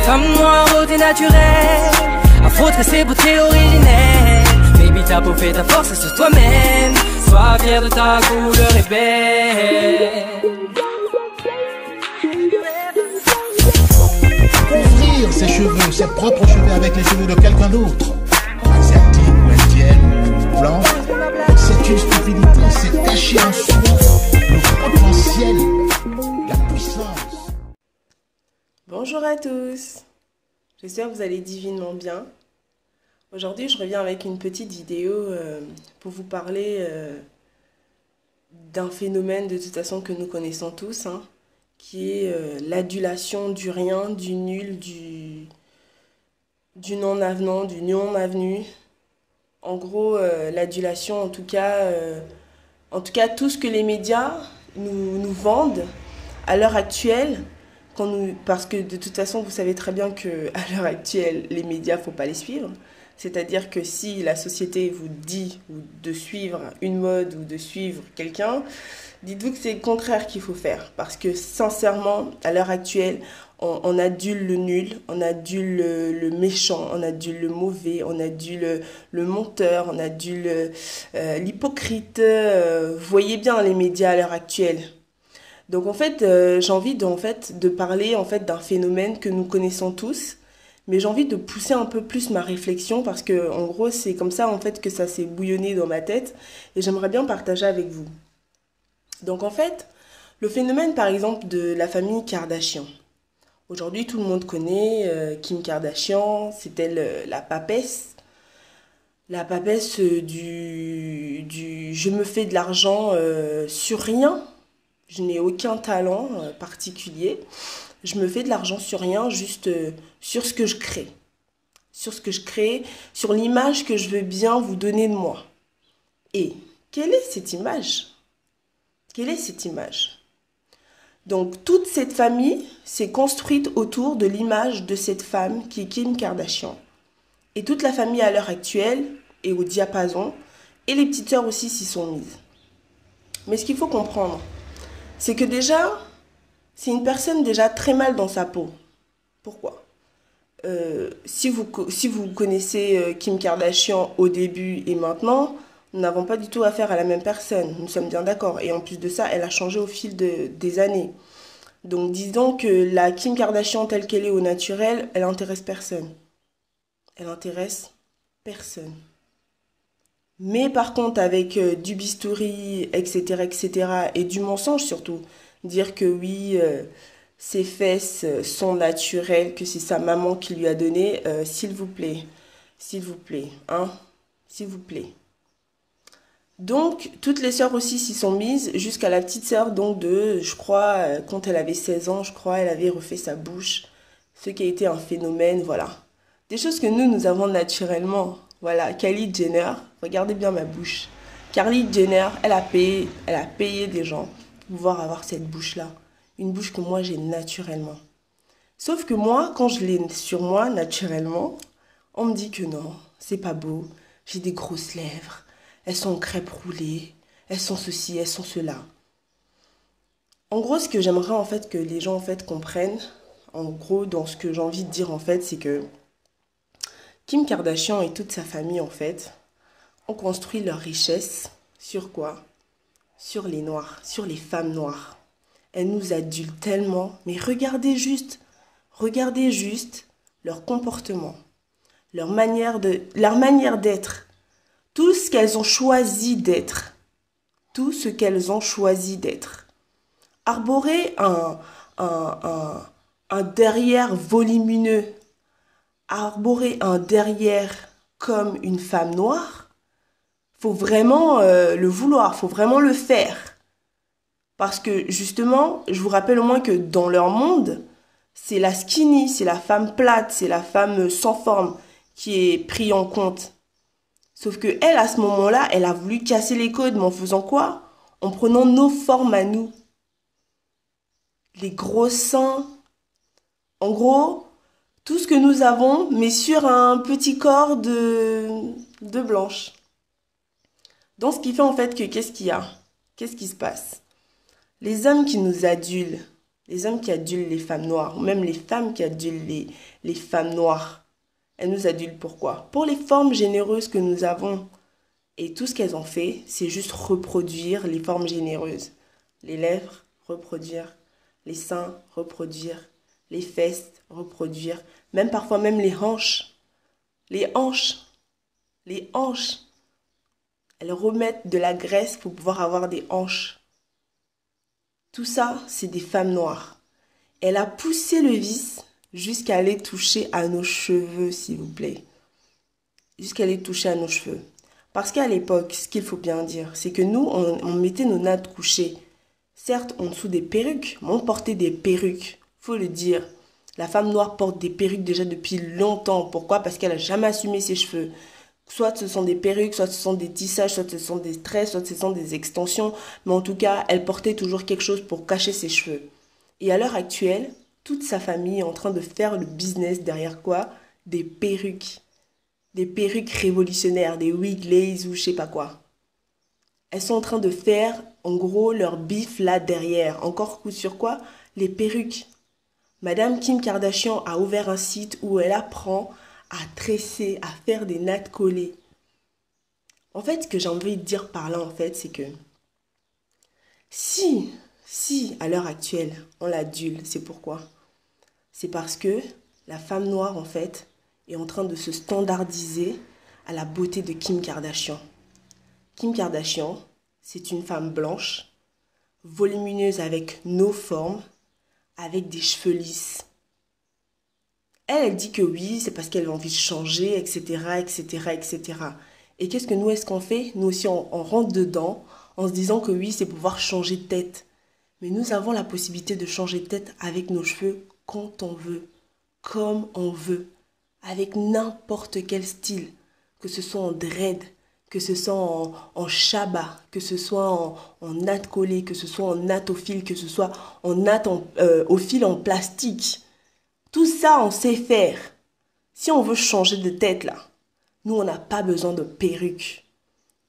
Femme noire, beauté naturelle, afro tressée, beauté originelle. Baby, t'as bouffé ta force sur toi-même. Sois fier de ta couleur et belle. Couvrir ses cheveux, ses propres cheveux avec les cheveux de quelqu'un d'autre, asiatique ou indienne ou blanche, c'est une stupidité, c'est cacher en soi le potentiel, la puissance. Bonjour à tous, j'espère que vous allez divinement bien. Aujourd'hui, je reviens avec une petite vidéo pour vous parler d'un phénomène de toute façon que nous connaissons tous, qui est l'adulation du rien, du nul, du non-avenant, du non-avenu. En gros, l'adulation, en tout cas, tout ce que les médias nous vendent à l'heure actuelle, parce que de toute façon, vous savez très bien qu'à l'heure actuelle, les médias, il ne faut pas les suivre. C'est-à-dire que si la société vous dit de suivre une mode ou de suivre quelqu'un, dites-vous que c'est le contraire qu'il faut faire. Parce que sincèrement, à l'heure actuelle, on adule le nul, on adule le méchant, on adule le mauvais, on adule le menteur, on adule l'hypocrite. Vous voyez bien les médias à l'heure actuelle. Donc en fait, j'ai envie de parler d'un phénomène que nous connaissons tous. Mais j'ai envie de pousser un peu plus ma réflexion parce que, en gros, c'est comme ça, en fait, que ça s'est bouillonné dans ma tête et j'aimerais bien partager avec vous. Donc, en fait, le phénomène, par exemple, de la famille Kardashian. Aujourd'hui, tout le monde connaît Kim Kardashian, c'est elle la papesse. La papesse du je me fais de l'argent sur rien. Je n'ai aucun talent particulier. Je me fais de l'argent sur rien, juste sur ce que je crée. Sur ce que je crée, sur l'image que je veux bien vous donner de moi. Et quelle est cette image? Quelle est cette image? Donc, toute cette famille s'est construite autour de l'image de cette femme qui est Kim Kardashian. Et toute la famille à l'heure actuelle est au diapason. Et les petites sœurs aussi s'y sont mises. Mais ce qu'il faut comprendre, c'est que déjà, c'est une personne déjà très mal dans sa peau. Pourquoi? Si vous connaissez Kim Kardashian au début et maintenant, nous n'avons pas du tout affaire à la même personne. Nous sommes bien d'accord. Et en plus de ça, elle a changé au fil des années. Donc disons que la Kim Kardashian telle qu'elle est au naturel, elle intéresse personne. Elle intéresse personne. Mais par contre, avec du bistouri, etc., et du mensonge surtout, dire que oui, ses fesses sont naturelles, que c'est sa maman qui lui a donné, s'il vous plaît, s'il vous plaît. Donc, toutes les sœurs aussi s'y sont mises, jusqu'à la petite sœur, donc je crois, quand elle avait 16 ans, je crois, elle avait refait sa bouche, ce qui a été un phénomène, voilà. Des choses que nous avons naturellement, voilà. Kylie Jenner, regardez bien ma bouche. Kylie Jenner, elle a payé des gens pour pouvoir avoir cette bouche-là. Une bouche que moi, j'ai naturellement. Sauf que moi, quand je l'ai sur moi, naturellement, on me dit que non, c'est pas beau. J'ai des grosses lèvres. Elles sont en crêpe roulée. Elles sont ceci, elles sont cela. En gros, ce que j'aimerais en fait que les gens en fait comprennent, en gros, dans ce que j'ai envie de dire en fait, c'est que Kim Kardashian et toute sa famille en fait ont construit leur richesse sur quoi? Sur les noirs, sur les femmes noires. Elles nous adulent tellement, mais regardez juste leur comportement, leur manière d'être, tout ce qu'elles ont choisi d'être, Arborer un derrière volumineux, arborer un derrière comme une femme noire, faut vraiment le vouloir, faut vraiment le faire. Parce que justement, je vous rappelle au moins que dans leur monde, c'est la skinny, c'est la femme plate, c'est la femme sans forme qui est prise en compte. Sauf que elle, à ce moment-là, elle a voulu casser les codes, mais en faisant quoi? En prenant nos formes à nous. Les gros seins. En gros, tout ce que nous avons, mais sur un petit corps de blanche. Donc, ce qui fait en fait que qu'est-ce qu'il y a? Qu'est-ce qui se passe? Les hommes qui nous adulent, Les hommes qui adulent les femmes noires, ou même les femmes qui adulent les femmes noires, elles nous adulent pourquoi? Pour les formes généreuses que nous avons. Et tout ce qu'elles ont fait, c'est juste reproduire les formes généreuses. Les lèvres, reproduire. Les seins, reproduire. Les fesses, reproduire. Même parfois même les hanches. Les hanches. Les hanches. Elles remettent de la graisse pour pouvoir avoir des hanches. Tout ça, c'est des femmes noires. Elle a poussé le vice jusqu'à aller toucher à nos cheveux, s'il vous plaît. Jusqu'à aller toucher à nos cheveux. Parce qu'à l'époque, ce qu'il faut bien dire, c'est que nous, on mettait nos nattes couchées. Certes, en dessous des perruques, mais on portait des perruques. Faut le dire. La femme noire porte des perruques déjà depuis longtemps. Pourquoi? Parce qu'elle n'a jamais assumé ses cheveux. Soit ce sont des perruques, soit ce sont des tissages, soit ce sont des tresses, soit ce sont des extensions. Mais en tout cas, elle portait toujours quelque chose pour cacher ses cheveux. Et à l'heure actuelle, toute sa famille est en train de faire le business derrière quoi? Des perruques. Des perruques révolutionnaires, des wiglays ou je sais pas quoi. Elles sont en train de faire, en gros, leur bif là derrière. Encore coup sur quoi? Les perruques. Madame Kim Kardashian a ouvert un site où elle apprend à tresser, à faire des nattes collées. En fait, ce que j'ai envie de dire par là, en fait, c'est que si à l'heure actuelle, on l'adule, c'est pourquoi? C'est parce que la femme noire, en fait, est en train de se standardiser à la beauté de Kim Kardashian. Kim Kardashian, c'est une femme blanche, volumineuse avec nos formes, avec des cheveux lisses. Elle dit que oui, c'est parce qu'elle a envie de changer, etc., etc., etc. Et qu'est-ce que nous, est-ce qu'on fait? Nous aussi, on rentre dedans en se disant que oui, c'est pouvoir changer de tête. Mais nous avons la possibilité de changer de tête avec nos cheveux quand on veut, comme on veut, avec n'importe quel style, que ce soit en dread, que ce soit en chaba, que ce soit en natte collée, que ce soit en natte au fil, que ce soit en natte au fil en plastique. Tout ça, on sait faire. Si on veut changer de tête, là, nous, on n'a pas besoin de perruque.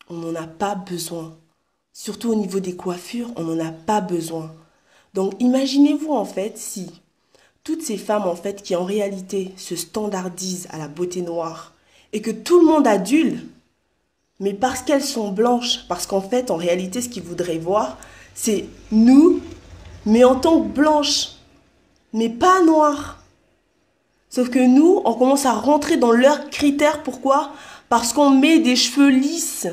On n'en a pas besoin. Surtout au niveau des coiffures, on n'en a pas besoin. Donc, imaginez-vous, en fait, si toutes ces femmes, en fait, qui en réalité se standardisent à la beauté noire et que tout le monde adule, mais parce qu'elles sont blanches, parce qu'en fait, en réalité, ce qu'ils voudraient voir, c'est nous, mais en tant que blanches, mais pas noires. Sauf que nous, on commence à rentrer dans leurs critères. Pourquoi? Parce qu'on met des cheveux lisses.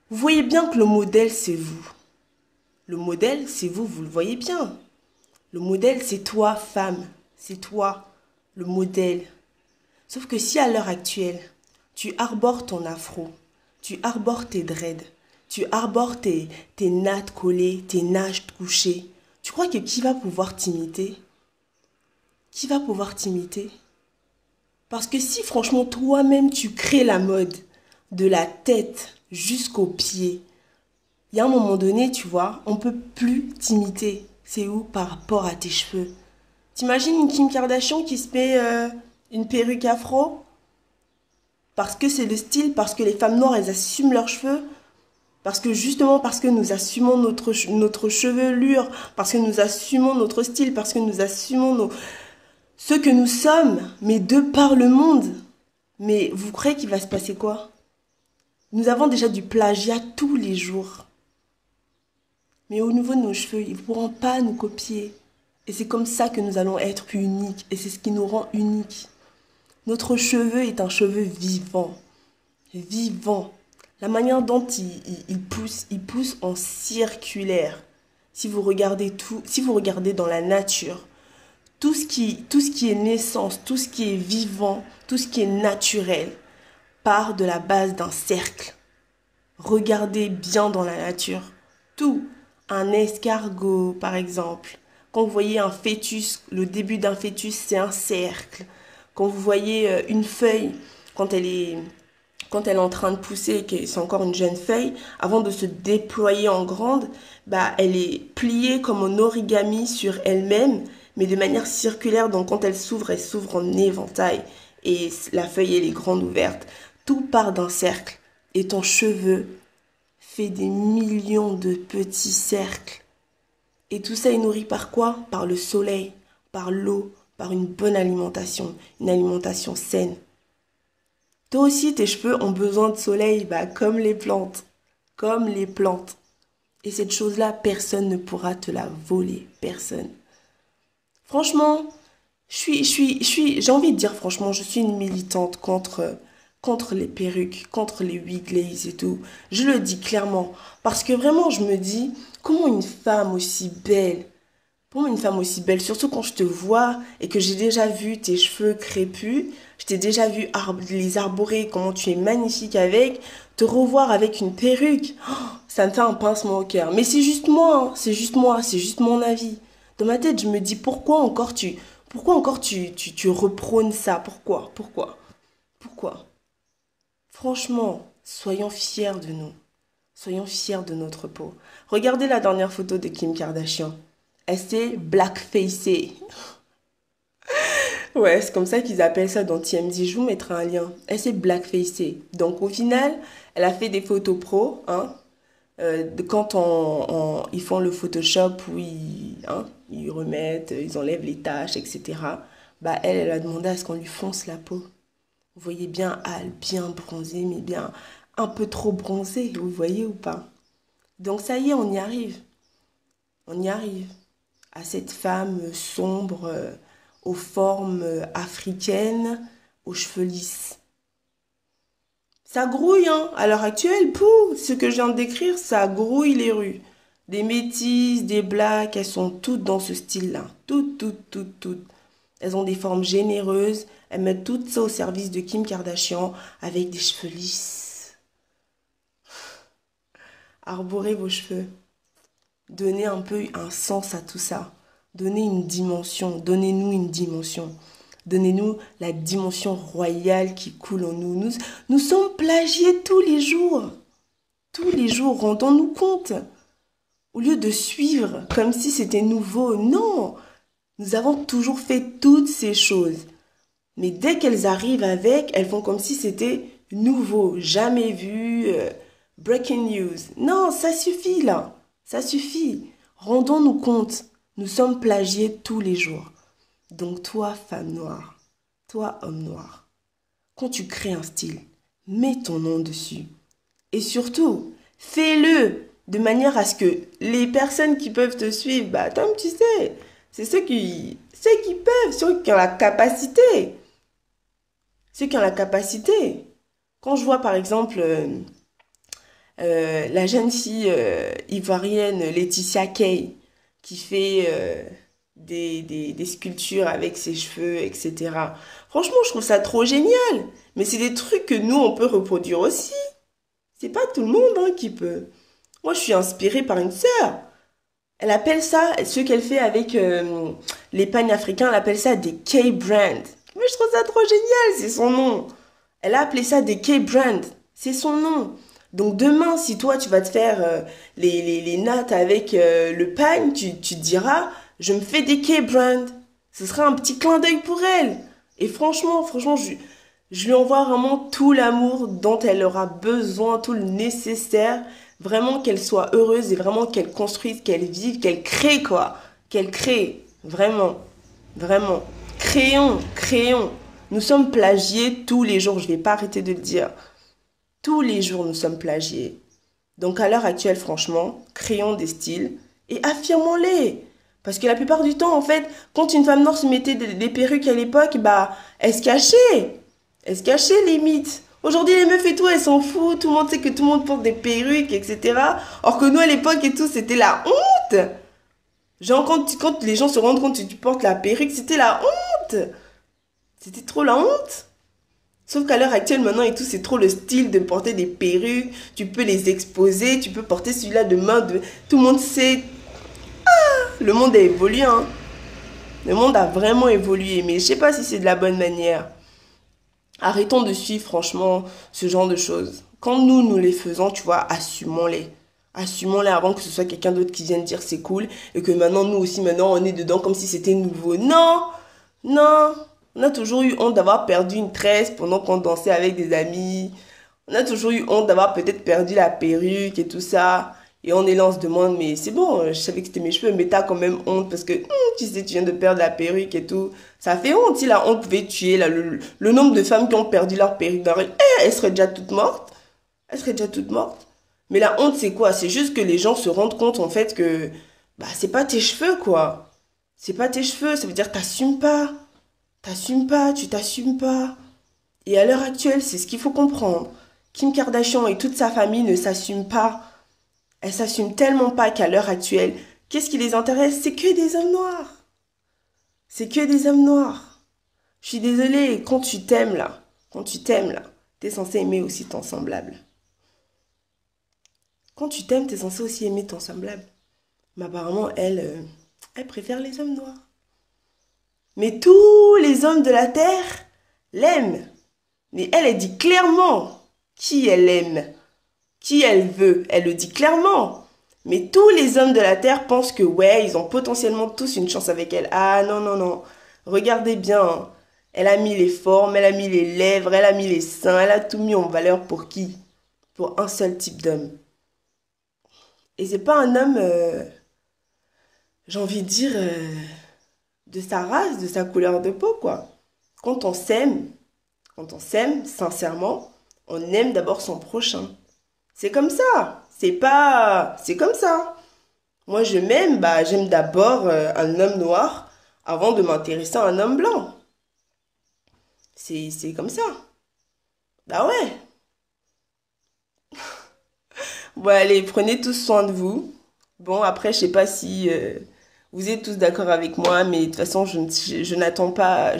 Vous voyez bien que le modèle, c'est vous. Le modèle, c'est vous, vous le voyez bien. Le modèle, c'est toi, femme. C'est toi, le modèle. Sauf que si à l'heure actuelle, tu arbores ton afro, tu arbores tes dreads, tu arbores tes nattes collées, tes nages couchées, tu crois que qui va pouvoir t'imiter? Qui va pouvoir t'imiter? Parce que si franchement toi-même tu crées la mode de la tête jusqu'aux pieds, il y a un moment donné, tu vois, on ne peut plus t'imiter. C'est où? Par rapport à tes cheveux. T'imagines une Kim Kardashian qui se met une perruque afro? Parce que c'est le style, parce que les femmes noires, elles assument leurs cheveux. Parce que justement, parce que nous assumons notre chevelure, parce que nous assumons notre style, parce que nous assumons ce que nous sommes, mais de par le monde. Mais vous croyez qu'il va se passer quoi? Nous avons déjà du plagiat tous les jours. Mais au niveau de nos cheveux, ils ne pourront pas nous copier. Et c'est comme ça que nous allons être uniques. Et c'est ce qui nous rend uniques. Notre cheveu est un cheveu vivant. Vivant. La manière dont il pousse en circulaire. Si vous regardez dans la nature, tout ce qui est naissance, tout ce qui est vivant, tout ce qui est naturel, part de la base d'un cercle. Regardez bien dans la nature. Tout. Un escargot, par exemple. Quand vous voyez un fœtus, le début d'un fœtus, c'est un cercle. Quand vous voyez une feuille, quand elle est en train de pousser, que c'est encore une jeune feuille, avant de se déployer en grande, elle est pliée comme en origami sur elle-même, mais de manière circulaire. Donc quand elle s'ouvre en éventail. Et la feuille, elle est grande ouverte. Tout part d'un cercle. Et ton cheveu fait des millions de petits cercles. Et tout ça est nourri par quoi? Par le soleil, par l'eau, par une bonne alimentation, une alimentation saine. Toi aussi, tes cheveux ont besoin de soleil, bah, comme les plantes. Comme les plantes. Et cette chose-là, personne ne pourra te la voler. Personne. Franchement, j'ai envie de dire franchement, je suis une militante contre les perruques, contre les wigleys et tout. Je le dis clairement. Parce que vraiment, je me dis, comment une femme aussi belle, surtout quand je te vois et que j'ai déjà vu tes cheveux crépus, je t'ai déjà vu les arborer, comment tu es magnifique avec, te revoir avec une perruque, oh, ça me fait un pincement au cœur. Mais c'est juste moi, hein, c'est juste moi, c'est juste mon avis. Dans ma tête, je me dis, pourquoi encore tu reprônes ça? Pourquoi? Franchement, soyons fiers de nous. Soyons fiers de notre peau. Regardez la dernière photo de Kim Kardashian. Elle s'est blackfacée. Ouais, c'est comme ça qu'ils appellent ça dans TMZ. Je vous mettrai un lien. Elle s'est blackfacée. Donc au final, elle a fait des photos pro. Hein, quand ils font le Photoshop où ils remettent, ils enlèvent les taches, etc. Bah elle a demandé à ce qu'on lui fonce la peau. Vous voyez bien Al, bien bronzée, mais bien un peu trop bronzée. Vous voyez ou pas? Donc ça y est, on y arrive. On y arrive. À cette femme sombre, aux formes africaines, aux cheveux lisses. Ça grouille, hein. À l'heure actuelle, ce que je viens de décrire, ça grouille les rues. Des métisses, des blacks, elles sont toutes dans ce style-là. Toutes. Elles ont des formes généreuses. Elles mettent tout ça au service de Kim Kardashian avec des cheveux lisses. Arborez vos cheveux. Donnez un peu un sens à tout ça. Donnez une dimension. Donnez-nous une dimension. Donnez-nous la dimension royale qui coule en nous. Nous sommes plagiés tous les jours. Tous les jours, rendons-nous compte. Au lieu de suivre comme si c'était nouveau, non. Nous avons toujours fait toutes ces choses. Mais dès qu'elles arrivent avec, elles font comme si c'était nouveau, jamais vu, breaking news. Non, ça suffit là. Ça suffit. Rendons-nous compte. Nous sommes plagiés tous les jours. Donc toi, femme noire, toi, homme noir, quand tu crées un style, mets ton nom dessus. Et surtout, fais-le de manière à ce que les personnes qui peuvent te suivre, bah, comme tu sais, c'est ceux qui peuvent, ceux qui ont la capacité. Ceux qui ont la capacité. Quand je vois par exemple la jeune fille ivoirienne Laetitia Kay qui fait des sculptures avec ses cheveux, etc. Franchement, je trouve ça trop génial. Mais c'est des trucs que nous, on peut reproduire aussi. C'est pas tout le monde qui peut. Moi, je suis inspirée par une sœur. Elle appelle ça, ce qu'elle fait avec les pagnes africains, elle appelle ça des K-brands. Mais je trouve ça trop génial, c'est son nom. Elle a appelé ça des K-brands, c'est son nom. Donc demain, si toi, tu vas te faire les nattes avec le pagne, tu te diras, je me fais des K-brands. Ce sera un petit clin d'œil pour elle. Et franchement, je lui envoie vraiment tout l'amour dont elle aura besoin, tout le nécessaire. Vraiment qu'elle soit heureuse et vraiment qu'elle construise, qu'elle vive, qu'elle crée quoi. Qu'elle crée. Vraiment. Vraiment. Créons. Nous sommes plagiés tous les jours. Je ne vais pas arrêter de le dire. Tous les jours, nous sommes plagiés. Donc à l'heure actuelle, franchement, créons des styles et affirmons-les. Parce que la plupart du temps, en fait, quand une femme noire se mettait des perruques à l'époque, bah, elle se cachait. Elle se cachait limite. Aujourd'hui, les meufs et tout, elles s'en foutent. Tout le monde sait que tout le monde porte des perruques, etc. Or que nous, à l'époque et tout, c'était la honte. Genre, quand les gens se rendent compte que tu portes la perruque, c'était la honte. C'était trop la honte. Sauf qu'à l'heure actuelle, maintenant et tout, c'est trop le style de porter des perruques. Tu peux les exposer, tu peux porter celui-là demain. Tout le monde sait. Le monde a évolué, hein. Le monde a vraiment évolué. Mais je sais pas si c'est de la bonne manière. Arrêtons de suivre, franchement, ce genre de choses. Quand nous les faisons, tu vois, assumons-les. Assumons-les avant que ce soit quelqu'un d'autre qui vienne dire c'est cool. Et que maintenant, nous aussi, on est dedans comme si c'était nouveau. Non. On a toujours eu honte d'avoir perdu une tresse pendant qu'on dansait avec des amis. On a toujours eu honte d'avoir peut-être perdu la perruque et tout ça. Et on est là, on se demande, mais c'est bon, je savais que c'était mes cheveux, mais t'as quand même honte parce que tu sais, tu viens de perdre la perruque et tout. Ça fait honte, si la honte pouvait tuer là, le nombre de femmes qui ont perdu leur perruque dans la rue, elles seraient déjà toutes mortes. Elles seraient déjà toutes mortes. Mais la honte, c'est quoi? C'est juste que les gens se rendent compte en fait que bah, c'est pas tes cheveux quoi. C'est pas tes cheveux, ça veut dire t'assumes pas. T'assumes pas, tu t'assumes pas. Et à l'heure actuelle, c'est ce qu'il faut comprendre. Kim Kardashian et toute sa famille ne s'assument pas. Elles s'assument tellement pas qu'à l'heure actuelle, qu'est-ce qui les intéresse? C'est que des hommes noirs. C'est que des hommes noirs. Je suis désolée, quand tu t'aimes là, t'es censé aimer aussi ton semblable. Quand tu t'aimes, t'es censé aussi aimer ton semblable. Mais apparemment, elle préfère les hommes noirs. Mais tous les hommes de la Terre l'aiment. Mais elle dit clairement qui elle aime, qui elle veut. Elle le dit clairement. Mais tous les hommes de la Terre pensent que ouais, ils ont potentiellement tous une chance avec elle. Ah non, non, non. Regardez bien. Hein. Elle a mis les formes, elle a mis les lèvres, elle a mis les seins, elle a tout mis en valeur pour qui? Pour un seul type d'homme. Et c'est pas un homme, j'ai envie de dire, de sa race, de sa couleur de peau, quoi. Quand on s'aime, sincèrement, on aime d'abord son prochain. C'est comme ça. C'est comme ça. Moi, je m'aime, bah, j'aime d'abord un homme noir avant de m'intéresser à un homme blanc. C'est comme ça. Bah ouais. Bon, allez, prenez tous soin de vous. Bon, après, je sais pas si vous êtes tous d'accord avec moi, mais de toute façon, je m'attends pas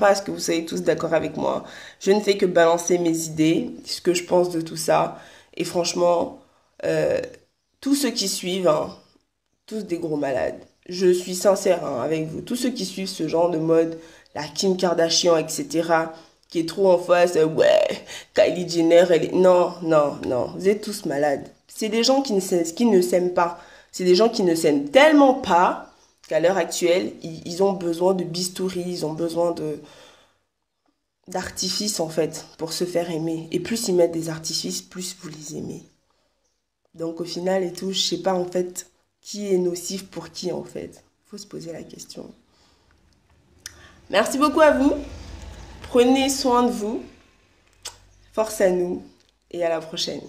à ce que vous soyez tous d'accord avec moi. Je ne fais que balancer mes idées, ce que je pense de tout ça. Et franchement, tous ceux qui suivent, hein, tous des gros malades. Je suis sincère hein, avec vous. Tous ceux qui suivent ce genre de mode, la Kim Kardashian, etc., qui est trop en face, ouais, Kylie Jenner, elle est... Non, non, non, vous êtes tous malades. C'est des gens qui ne s'aiment pas. C'est des gens qui ne s'aiment tellement pas qu'à l'heure actuelle, ils ont besoin de bistouri, ils ont besoin d'artifices en fait pour se faire aimer. Et plus ils mettent des artifices, plus vous les aimez. Donc au final et tout, je sais pas en fait qui est nocif pour qui en fait. Faut se poser la question. Merci beaucoup à vous. Prenez soin de vous. Force à nous et à la prochaine.